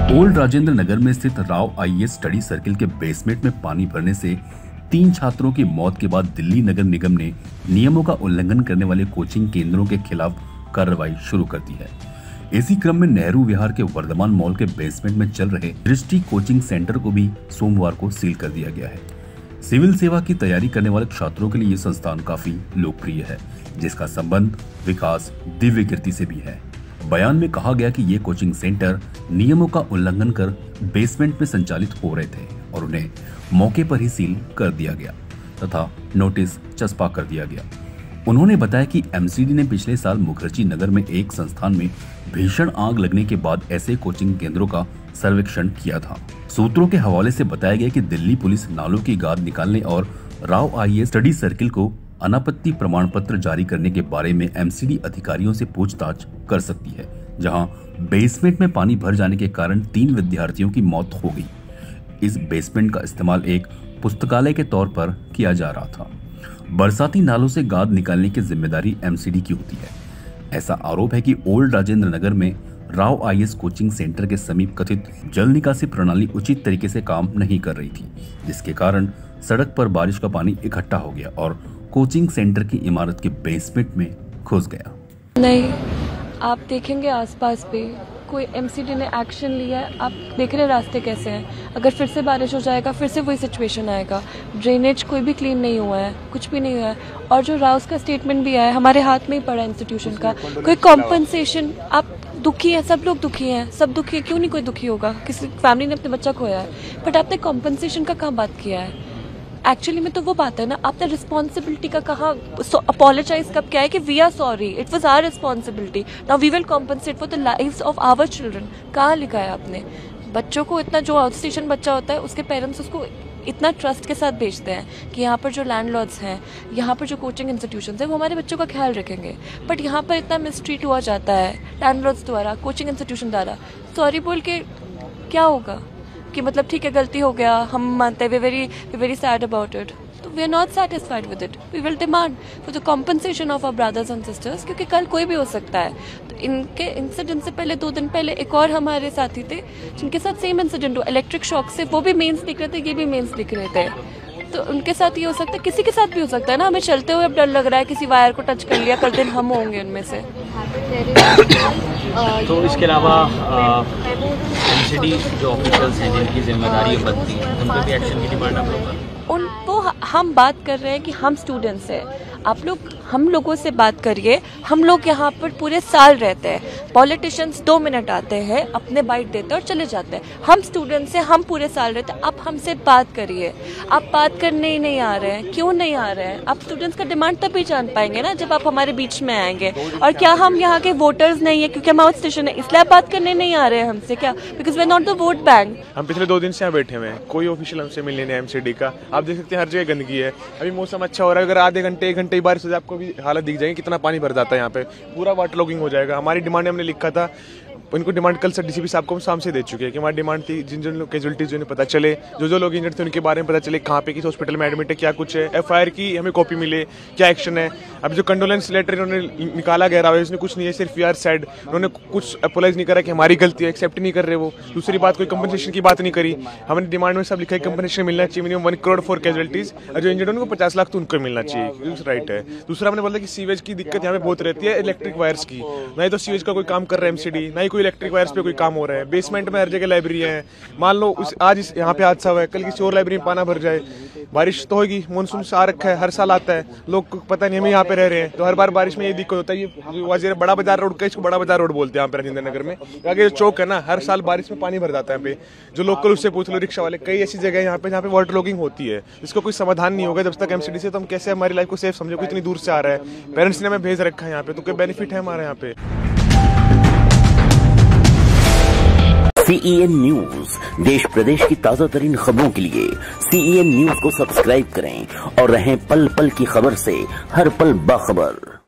Old Rajendra Nagar में स्थित Rao IAS study circle के बेसमेंट में पानी भरने से 3 छात्रों की मौत के बाद दिल्ली नगर निगम ने नियमों का उल्लंघन करने वाले कोचिंग केंद्रों के खिलाफ कार्रवाई शुरू कर दी है। इसी क्रम में नेहरू विहार के वर्धमान मॉल के बेसमेंट में चल रहे दृष्टि कोचिंग सेंटर को भी सोमवार को सील कर दिया गया है। सिविल सेवा की तैयारी करने वाले छात्रों के लिए ये संस्थान काफी लोकप्रिय है, जिसका संबंध विकास दिव्य कीर्ति से भी है। बयान में कहा गया कि ये कोचिंग सेंटर नियमों का उल्लंघन कर बेसमेंट में संचालित हो रहे थे और उन्हें मौके पर ही सील कर दिया गया तथा नोटिस चस्पा कर दिया गया। उन्होंने बताया कि एमसीडी ने पिछले साल मुखर्जी नगर में एक संस्थान में भीषण आग लगने के बाद ऐसे कोचिंग केंद्रों का सर्वेक्षण किया था। सूत्रों के हवाले से बताया गया कि दिल्ली पुलिस नालों की गाद निकालने और राव आईएएस स्टडी सर्किल को अनापत्ति प्रमाण पत्र जारी करने के बारे में एमसीडी अधिकारियों से पूछताछ कर सकती है, जहां बेसमेंट में पानी भर जाने के कारण 3 विद्यार्थियों की मौत हो गई। इस बेसमेंट का इस्तेमाल एक पुस्तकालय के तौर पर किया जा रहा था। बरसाती नालों से गाद निकालने की जिम्मेदारी एमसीडी की होती है। ऐसा आरोप है कि ओल्ड राजेंद्र नगर में राव आईएएस कोचिंग सेंटर के समीप कथित जल निकासी प्रणाली उचित तरीके से काम नहीं कर रही थी, जिसके कारण सड़क पर बारिश का पानी इकट्ठा हो गया और कोचिंग सेंटर की इमारत के बेसमेंट में घुस गया। नहीं, आप देखेंगे आसपास पे कोई एमसीडी ने एक्शन लिया है। आप देख रहे रास्ते कैसे हैं। अगर फिर से बारिश हो जाएगा फिर से वही सिचुएशन आएगा। ड्रेनेज कोई भी क्लीन नहीं हुआ है, कुछ भी नहीं हुआ है। और जो राउस का स्टेटमेंट भी आया है, हमारे हाथ में ही पड़ा इंस्टीट्यूशन का। कोई कॉम्पनसेशन, आप दुखी है, सब लोग दुखी हैं, सब दुखी है, क्यों नहीं कोई दुखी होगा? किसी फैमिली ने अपने बच्चा खोया है, बट आपने कॉम्पनसेशन का कहाँ बात किया है? एक्चुअली में तो वो बात है ना, आपने रिस्पॉन्सिबिलिटी का कहा, अपोलोजाइज कब क्या है कि we are sorry, it was our responsibility, now we will compensate for the lives of our children. कहाँ लिखा है आपने? बच्चों को इतना, जो आउट स्टेशन बच्चा होता है उसके पेरेंट्स उसको इतना ट्रस्ट के साथ भेजते हैं कि यहाँ पर जो लैंडलॉर्ड्स हैं, यहाँ पर जो कोचिंग इंस्टीट्यूशंस हैं, वो हमारे बच्चों का ख्याल रखेंगे। बट यहाँ पर इतना मिसट्रीट हुआ जाता है लैंडलॉर्ड्स द्वारा, कोचिंग इंस्टीट्यूशन द्वारा। सॉरी बोल के क्या होगा कि मतलब ठीक है, गलती हो गया, हम मानते हैं, we very sad about it. तो we are not satisfied with it. We will demand for the compensation of our brothers and sisters, क्योंकि कल कोई भी हो सकता है। तो इनके इंसिडेंट से पहले 2 दिन पहले एक और हमारे साथी थे जिनके साथ सेम इंसिडेंट हुआ, इलेक्ट्रिक शॉक से। वो भी मेंस लिख रहे थे, ये भी मेंस लिख रहे थे। तो उनके साथ ये हो सकता है, किसी के साथ भी हो सकता है ना। हमें चलते हुए अब डर लग रहा है, किसी वायर को टच कर लिया, कल दिन हम होंगे उनमें से। तो इसके अलावा एमसीडी जो ऑफिशियल्स हैं जिनकी जिम्मेदारी बनती है, उन पर भी एक्शन की डिमांड आप लोग? उनको हम बात कर रहे हैं कि हम स्टूडेंट्स हैं, आप लोग हम लोगों से बात करिए। हम लोग यहाँ पर पूरे साल रहते हैं। पॉलिटिशियंस 2 मिनट आते हैं, अपने बाइट देते हैं और चले जाते हैं। हम स्टूडेंट्स हैं, हम पूरे साल रहते हैं। आप हमसे बात करिए। आप बात करने ही नहीं आ रहे हैं, क्यों नहीं आ रहे हैं? आप स्टूडेंट्स का डिमांड तभी जान पाएंगे ना जब आप हमारे बीच में आएंगे। और क्या हम यहाँ के वोटर्स नहीं है क्योंकि हम आउट स्टेशन है इसलिए आप बात करने नहीं आ रहे हैं हमसे? क्या because we are not the vote bank? हम पिछले 2 दिन से यहाँ बैठे हुए हैं, कोई ऑफिशियल हमसे मिलने नहीं एमसीडी का। आप देख सकते हैं हर जगह गंदगी है। अभी मौसम अच्छा हो रहा है, अगर आधे घंटे 1 घंटे की बारिश हो जाए आपको भी हालत दिख जाएगी कितना पानी भर जाता है। यहाँ पे पूरा वाटर लॉगिंग हो जाएगा। हमारी डिमांड हमने लिखा था, उनको डिमांड कल सर डीसीपी साहब को हम शाम से दे चुके हैं कि हमारी डिमांड थी जिन जिन लोग कैजुअलिटीज जो पता चले, जो लोग इंजर्ड थे उनके बारे में पता चले, कहाँ पे किस हॉस्पिटल में एडमिट है, क्या कुछ है, एफआईआर की हमें कॉपी मिले, क्या एक्शन है। अब जो कंडोलेंस लेटर इन्होंने निकाला गया है उसने कुछ नहीं है, सिर्फ वी आर सैड। उन्होंने कुछ अपोलाइज नहीं करा कि हमारी गलती है, एक्सेप्ट नहीं कर रहे वो। दूसरी बात, कोई कंपनसेशन की बात नहीं करी। हमने डिमांड में सब लिखा है कंपनसेशन मिलना चाहिए, मिनिमम 1 करोड़ फॉर कैजुअलिटीज, और जो इंजर्ड उनको 50 लाख तो उनको मिलना चाहिए, राइट है। दूसरा हमने बोला कि सीवेज की दिक्कत यहाँ पे बहुत रहती है, इलेक्ट्रिक वायर्स की। ना ही तो सीवेज का कोई काम कर रहा है एमसीडी, ना ही कोई इलेक्ट्रिक वायर्स पे कोई काम हो रहा है। बेसमेंट में हर जगह लाइब्रेरी है। मान लो आज यहाँ पे हादसा हुआ है, कल किसी और लाइब्रेरी में पाना भर जाए। बारिश तो होगी, मानसून आ रखा है, हर साल आता है, लोग को पता नहीं, हम यहाँ पे रह रहे हैं तो हर बार बारिश में ये दिक्कत होता है। ये बड़ा बाजार रोड का, इसको बड़ा बाजार रोड बोलते हैं यहाँ पे राजेंद्र नगर में। आगे जो चौक है ना, हर साल बारिश में पानी भर जाता है यहाँ पे। जो लोकल उससे पूछ लो, रिक्शा वाले, कई ऐसी जगह यहाँ पे जहाँ पे वाटर लॉगिंग होती है। इसका कोई समाधान नहीं होगा जब तक एमसीडी से। तो हम कैसे हमारी लाइफ को सेफ समझे? कोई इतनी दूर से आ रहा है, पेरेंट्स ने हमें भेज रखा है यहाँ पे, तो कोई बेनिफिट है हमारे यहाँ पे? CEN न्यूज, देश प्रदेश की ताजा तरीन खबरों के लिए CEN न्यूज को सब्सक्राइब करें और रहें पल पल की खबर से हर पल बाखबर।